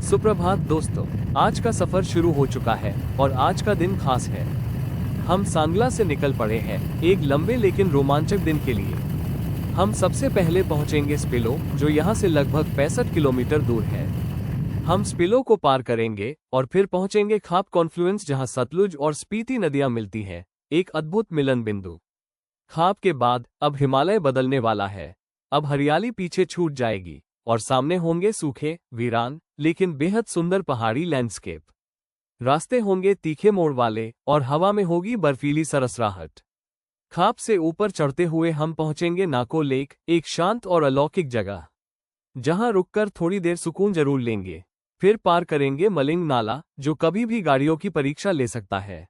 सुप्रभात दोस्तों, आज का सफर शुरू हो चुका है और आज का दिन खास है। हम सांगला से निकल पड़े हैं एक लंबे लेकिन रोमांचक दिन के लिए। हम सबसे पहले पहुंचेंगे स्पिलो, जो यहां से लगभग 65 किलोमीटर दूर है। हम स्पिलो को पार करेंगे और फिर पहुंचेंगे खाप कॉन्फ्लुएंस, जहां सतलुज और स्पीति नदियां मिलती हैं, एक अद्भुत मिलन बिंदु। खाप के बाद अब हिमालय बदलने वाला है। अब हरियाली पीछे छूट जाएगी और सामने होंगे सूखे, वीरान लेकिन बेहद सुंदर पहाड़ी लैंडस्केप। रास्ते होंगे तीखे मोड़ वाले और हवा में होगी बर्फीली सरसराहट। खाप से ऊपर चढ़ते हुए हम पहुंचेंगे नाको लेक, एक शांत और अलौकिक जगह जहां रुककर थोड़ी देर सुकून जरूर लेंगे। फिर पार करेंगे मलिंग नाला, जो कभी भी गाड़ियों की परीक्षा ले सकता है।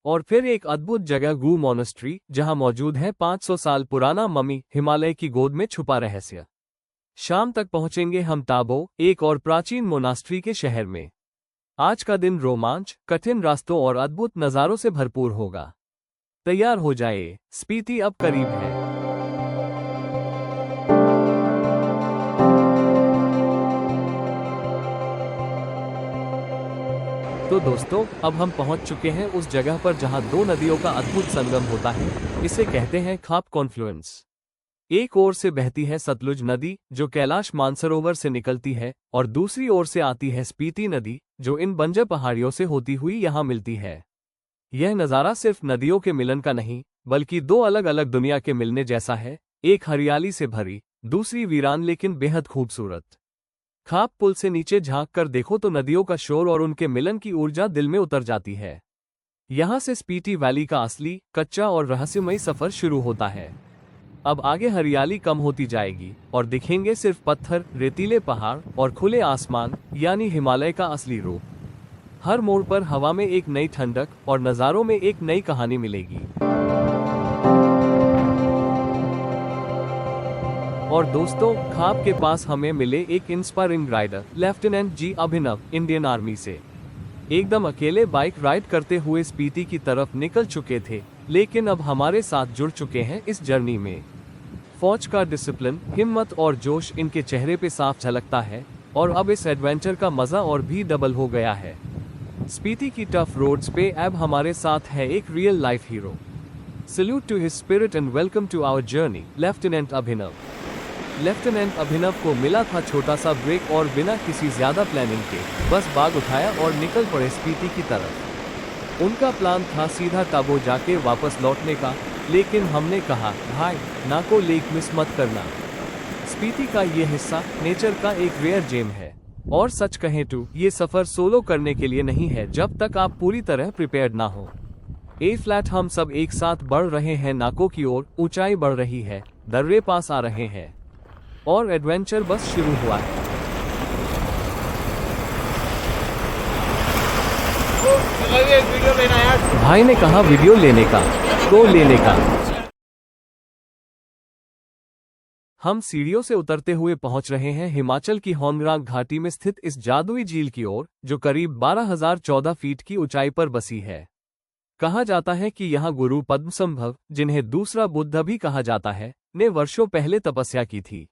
और फिर एक अद्भुत जगह गू मोनेस्ट्री, जहां मौजूद है 500 साल पुराना ममी, हिमालय की गोद में छुपा रहस्य। शाम तक पहुंचेंगे हम टाबो, एक और प्राचीन मोनास्ट्री के शहर में। आज का दिन रोमांच, कठिन रास्तों और अद्भुत नज़ारों से भरपूर होगा। तैयार हो जाए, स्पीति अब करीब है। तो दोस्तों, अब हम पहुंच चुके हैं उस जगह पर जहां दो नदियों का अद्भुत संगम होता है। इसे कहते हैं खाप कॉन्फ्लुएंस। एक ओर से बहती है सतलुज नदी, जो कैलाश मानसरोवर से निकलती है, और दूसरी ओर से आती है स्पीति नदी, जो इन बंजर पहाड़ियों से होती हुई यहाँ मिलती है। यह नज़ारा सिर्फ नदियों के मिलन का नहीं, बल्कि दो अलग अलग दुनिया के मिलने जैसा है। एक हरियाली से भरी, दूसरी वीरान लेकिन बेहद खूबसूरत। खाप पुल से नीचे झांक कर देखो तो नदियों का शोर और उनके मिलन की ऊर्जा दिल में उतर जाती है। यहाँ से स्पीति वैली का असली, कच्चा और रहस्यमयी सफर शुरू होता है। अब आगे हरियाली कम होती जाएगी और दिखेंगे सिर्फ पत्थर, रेतीले पहाड़ और खुले आसमान, यानी हिमालय का असली रूप। हर मोड़ पर हवा में एक नई ठंडक और नज़ारों में एक नई कहानी मिलेगी। और दोस्तों, खाप के पास हमें मिले एक इंस्पायरिंग राइडर, लेफ्टिनेंट जी अभिनव, इंडियन आर्मी से। एकदम अकेले बाइक राइड करते हुए स्पीति की तरफ निकल चुके थे, लेकिन अब हमारे साथ जुड़ चुके हैं इस जर्नी में। फौज का डिसिप्लिन, हिम्मत और जोश इनके चेहरे पे साफ झलकता है, और अब इस एडवेंचर का मजा और भी डबल हो गया है। स्पीति की टफ रोड्स पे अब हमारे साथ है एक real life hero. Salute to his spirit and welcome to our journey, lieutenant Abhinav. Lieutenant Abhinav को मिला था छोटा सा ब्रेक और बिना किसी ज्यादा प्लानिंग के बस बाग उठाया और निकल पड़े स्पीति की तरफ। उनका प्लान था सीधा टाबो जाके वापस लौटने का, लेकिन हमने कहा, भाई नाको लेक मिस मत करना। स्पीति का ये हिस्सा नेचर का एक रेयर जेम है, और सच कहें तो ये सफर सोलो करने के लिए नहीं है जब तक आप पूरी तरह प्रिपेयर्ड ना हो। ए फ्लैट हम सब एक साथ बढ़ रहे हैं नाको की ओर, ऊंचाई बढ़ रही है, दर्रे पास आ रहे हैं और एडवेंचर बस शुरू हुआ है। भाई ने कहा वीडियो लेने का, तो लेने का। हम सीढ़ियों से उतरते हुए पहुंच रहे हैं हिमाचल की होंगरांग घाटी में स्थित इस जादुई झील की ओर, जो करीब 12,014 फीट की ऊंचाई पर बसी है। कहा जाता है कि यहाँ गुरु पद्मसंभव, जिन्हें दूसरा बुद्ध भी कहा जाता है, ने वर्षों पहले तपस्या की थी।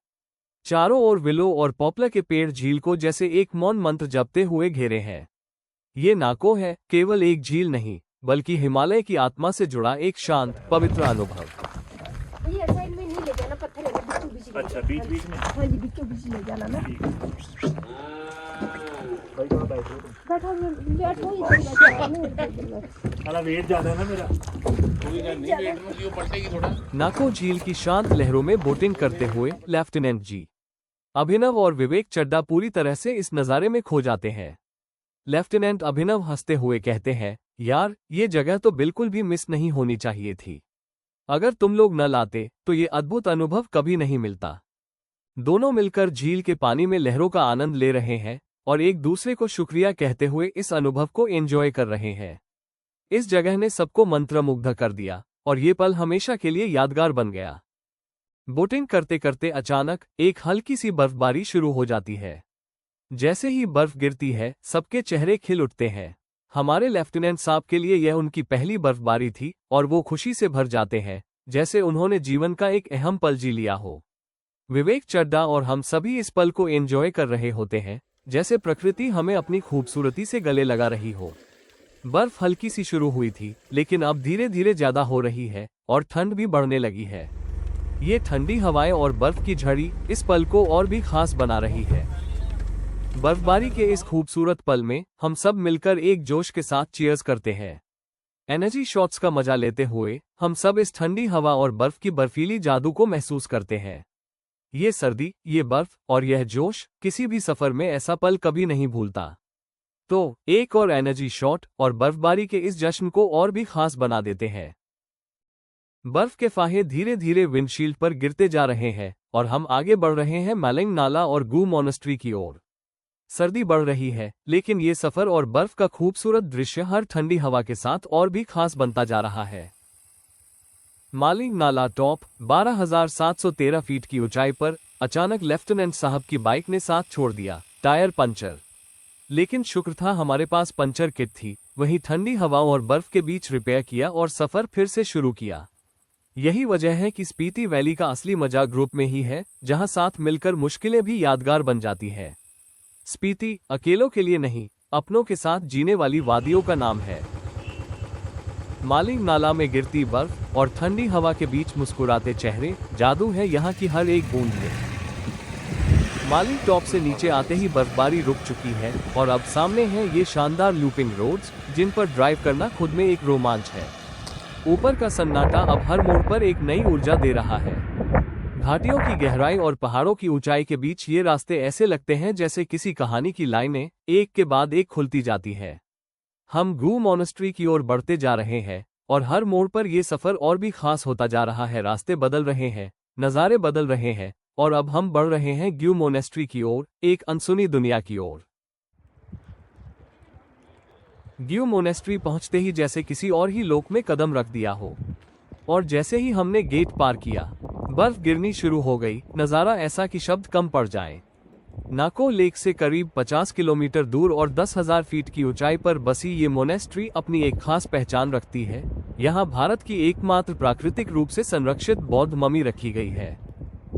चारों ओर विलो और पॉपलर के पेड़ झील को जैसे एक मौन मंत्र जपते हुए घेरे हैं। ये नाको है, केवल एक झील नहीं, बल्कि हिमालय की आत्मा से जुड़ा एक शांत, पवित्र अनुभव। अच्छा, बीच बीच में। हाँ जी, बीचों बीच ले जाना ना। वेट ज्यादा है ना मेरा। नाको झील की शांत लहरों में बोटिंग करते हुए लेफ्टिनेंट जी अभिनव और विवेक चड्डा पूरी तरह से इस नज़ारे में खो जाते हैं। लेफ्टिनेंट अभिनव हंसते हुए कहते हैं, यार ये जगह तो बिल्कुल भी मिस नहीं होनी चाहिए थी। अगर तुम लोग न लाते तो ये अद्भुत अनुभव कभी नहीं मिलता। दोनों मिलकर झील के पानी में लहरों का आनंद ले रहे हैं और एक दूसरे को शुक्रिया कहते हुए इस अनुभव को एंजॉय कर रहे हैं। इस जगह ने सबको मंत्रमुग्ध कर दिया और ये पल हमेशा के लिए यादगार बन गया। बोटिंग करते करते अचानक एक हल्की सी बर्फबारी शुरू हो जाती है। जैसे ही बर्फ गिरती है, सबके चेहरे खिल उठते हैं। हमारे लेफ्टिनेंट साहब के लिए यह उनकी पहली बर्फबारी थी और वो खुशी से भर जाते हैं, जैसे उन्होंने जीवन का एक अहम पल जी लिया हो। विवेक चड्डा और हम सभी इस पल को एंजॉय कर रहे होते हैं, जैसे प्रकृति हमें अपनी खूबसूरती से गले लगा रही हो। बर्फ हल्की सी शुरू हुई थी, लेकिन अब धीरे धीरे ज्यादा हो रही है और ठंड भी बढ़ने लगी है। ये ठंडी हवाएं और बर्फ की झड़ी इस पल को और भी खास बना रही है। बर्फबारी के इस खूबसूरत पल में हम सब मिलकर एक जोश के साथ चीयर्स करते हैं। एनर्जी शॉट्स का मजा लेते हुए हम सब इस ठंडी हवा और बर्फ की बर्फीली जादू को महसूस करते हैं। ये सर्दी, ये बर्फ और यह जोश किसी भी सफर में ऐसा पल कभी नहीं भूलता। तो एक और एनर्जी शॉट और बर्फबारी के इस जश्न को और भी खास बना देते हैं। बर्फ के फाहे धीरे धीरे विंडशील्ड पर गिरते जा रहे हैं और हम आगे बढ़ रहे हैं मैलिंग नाला और गू मोनेस्ट्री की ओर। सर्दी बढ़ रही है, लेकिन ये सफर और बर्फ का खूबसूरत दृश्य हर ठंडी हवा के साथ और भी खास बनता जा रहा है। मालिंग नाला टॉप 12,713 फीट की ऊंचाई पर अचानक लेफ्टिनेंट साहब की बाइक ने साथ छोड़ दिया, टायर पंचर। लेकिन शुक्र था हमारे पास पंचर किट थी। वहीं ठंडी हवाओं और बर्फ के बीच रिपेयर किया और सफर फिर से शुरू किया। यही वजह है कि स्पीति वैली का असली मजा ग्रुप में ही है, जहां साथ मिलकर मुश्किलें भी यादगार बन जाती है। स्पीति अकेलों के लिए नहीं, अपनों के साथ जीने वाली वादियों का नाम है। मालिंग नाला में गिरती बर्फ और ठंडी हवा के बीच मुस्कुराते चेहरे, जादू है यहाँ की हर एक बूंद में। मालिंग टॉप से नीचे आते ही बर्फबारी रुक चुकी है और अब सामने हैं ये शानदार लूपिंग रोड्स, जिन पर ड्राइव करना खुद में एक रोमांच है। ऊपर का सन्नाटा अब हर मोड़ पर एक नई ऊर्जा दे रहा है। घाटियों की गहराई और पहाड़ों की ऊंचाई के बीच ये रास्ते ऐसे लगते हैं जैसे किसी कहानी की लाइनें एक के बाद एक खुलती जाती है। हम गू मोनेस्ट्री की ओर बढ़ते जा रहे हैं और हर मोड़ पर यह सफर और भी खास होता जा रहा है। रास्ते बदल रहे हैं, नज़ारे बदल रहे हैं और अब हम बढ़ रहे हैं ग्यू मोनेस्ट्री की ओर, एक अनसुनी दुनिया की ओर। ग्यू मोनेस्ट्री पहुंचते ही जैसे किसी और ही लोक में कदम रख दिया हो। और जैसे ही हमने गेट पार किया, बर्फ गिरनी शुरू हो गई। नज़ारा ऐसा कि शब्द कम पड़ जाएं। नाको लेक से करीब 50 किलोमीटर दूर और 10,000 फीट की ऊंचाई पर बसी ये मोनेस्ट्री अपनी एक खास पहचान रखती है। यहाँ भारत की एकमात्र प्राकृतिक रूप से संरक्षित बौद्ध ममी रखी गई है।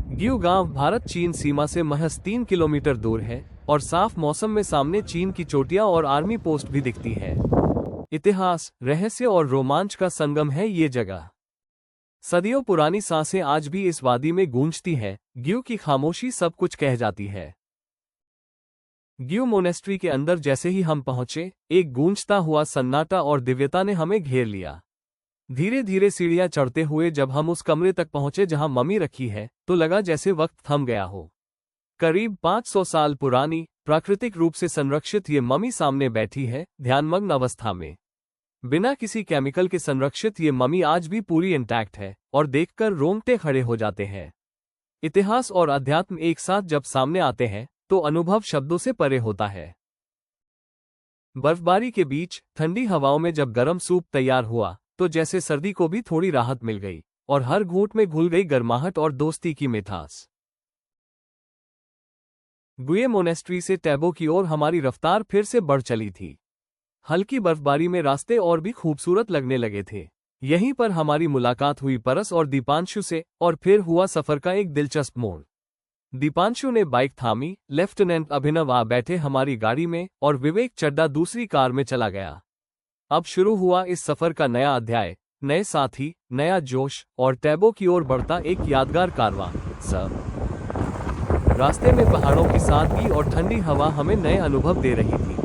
ग्यू गांव भारत चीन सीमा से महज 3 किलोमीटर दूर है और साफ मौसम में सामने चीन की चोटियां और आर्मी पोस्ट भी दिखती है। इतिहास, रहस्य और रोमांच का संगम है ये जगह। सदियों पुरानी सांसें आज भी इस वादी में गूंजती हैं। ग्यू की खामोशी सब कुछ कह जाती है। ग्यू मोनेस्ट्री के अंदर जैसे ही हम पहुंचे, एक गूंजता हुआ सन्नाटा और दिव्यता ने हमें घेर लिया। धीरे धीरे सीढ़ियां चढ़ते हुए जब हम उस कमरे तक पहुंचे जहां ममी रखी है, तो लगा जैसे वक्त थम गया हो। करीब 500 साल पुरानी, प्राकृतिक रूप से संरक्षित ये ममी सामने बैठी है, ध्यानमग्न अवस्था में। बिना किसी केमिकल के संरक्षित ये ममी आज भी पूरी इंटैक्ट है और देखकर रोंगटे खड़े हो जाते हैं। इतिहास और अध्यात्म एक साथ जब सामने आते हैं तो अनुभव शब्दों से परे होता है। बर्फबारी के बीच ठंडी हवाओं में जब गर्म सूप तैयार हुआ तो जैसे सर्दी को भी थोड़ी राहत मिल गई और हर घूंट में घुल गई गर्माहट और दोस्ती की मिठास। गुए मोनेस्ट्री से टैबो की ओर हमारी रफ्तार फिर से बढ़ चली थी। हल्की बर्फबारी में रास्ते और भी खूबसूरत लगने लगे थे। यहीं पर हमारी मुलाकात हुई परस और दीपांशु से और फिर हुआ सफर का एक दिलचस्प मोड़। दीपांशु ने बाइक थामी, लेफ्टिनेंट अभिनव आ बैठे हमारी गाड़ी में और विवेक चड्डा दूसरी कार में चला गया। अब शुरू हुआ इस सफर का नया अध्याय, नए साथी, नया जोश और टैबो की ओर बढ़ता एक यादगार कारवां। रास्ते में पहाड़ों की सादगी और ठंडी हवा हमें नए अनुभव दे रही थी।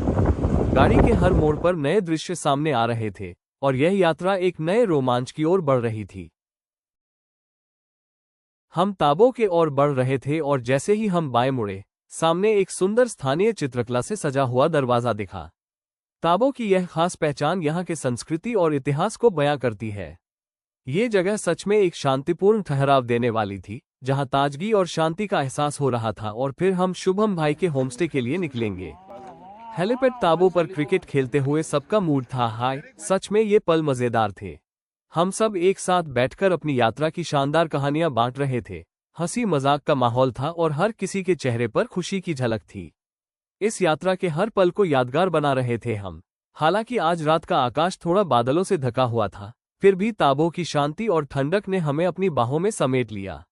गाड़ी के हर मोड़ पर नए दृश्य सामने आ रहे थे और यह यात्रा एक नए रोमांच की ओर बढ़ रही थी। हम ताबो के ओर बढ़ रहे थे और जैसे ही हम बाएं मुड़े, सामने एक सुंदर स्थानीय चित्रकला से सजा हुआ दरवाजा दिखा। ताबो की यह खास पहचान यहाँ के संस्कृति और इतिहास को बयां करती है। ये जगह सच में एक शांतिपूर्ण ठहराव देने वाली थी, जहाँ ताजगी और शांति का एहसास हो रहा था। और फिर हम शुभम भाई के होमस्टे के लिए निकलेंगे। हेलीपैड ताबो पर क्रिकेट खेलते हुए सबका मूड था हाय। सच में ये पल मजेदार थे। हम सब एक साथ बैठकर अपनी यात्रा की शानदार कहानियां बांट रहे थे। हंसी मजाक का माहौल था और हर किसी के चेहरे पर खुशी की झलक थी। इस यात्रा के हर पल को यादगार बना रहे थे हम। हालांकि आज रात का आकाश थोड़ा बादलों से ढका हुआ था, फिर भी ताबो की शांति और ठंडक ने हमें अपनी बाहों में समेट लिया।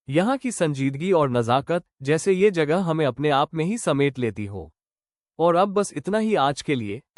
यहाँ की संजीदगी और नजाकत, जैसे ये जगह हमें अपने आप में ही समेट लेती हो। और अब बस इतना ही आज के लिए।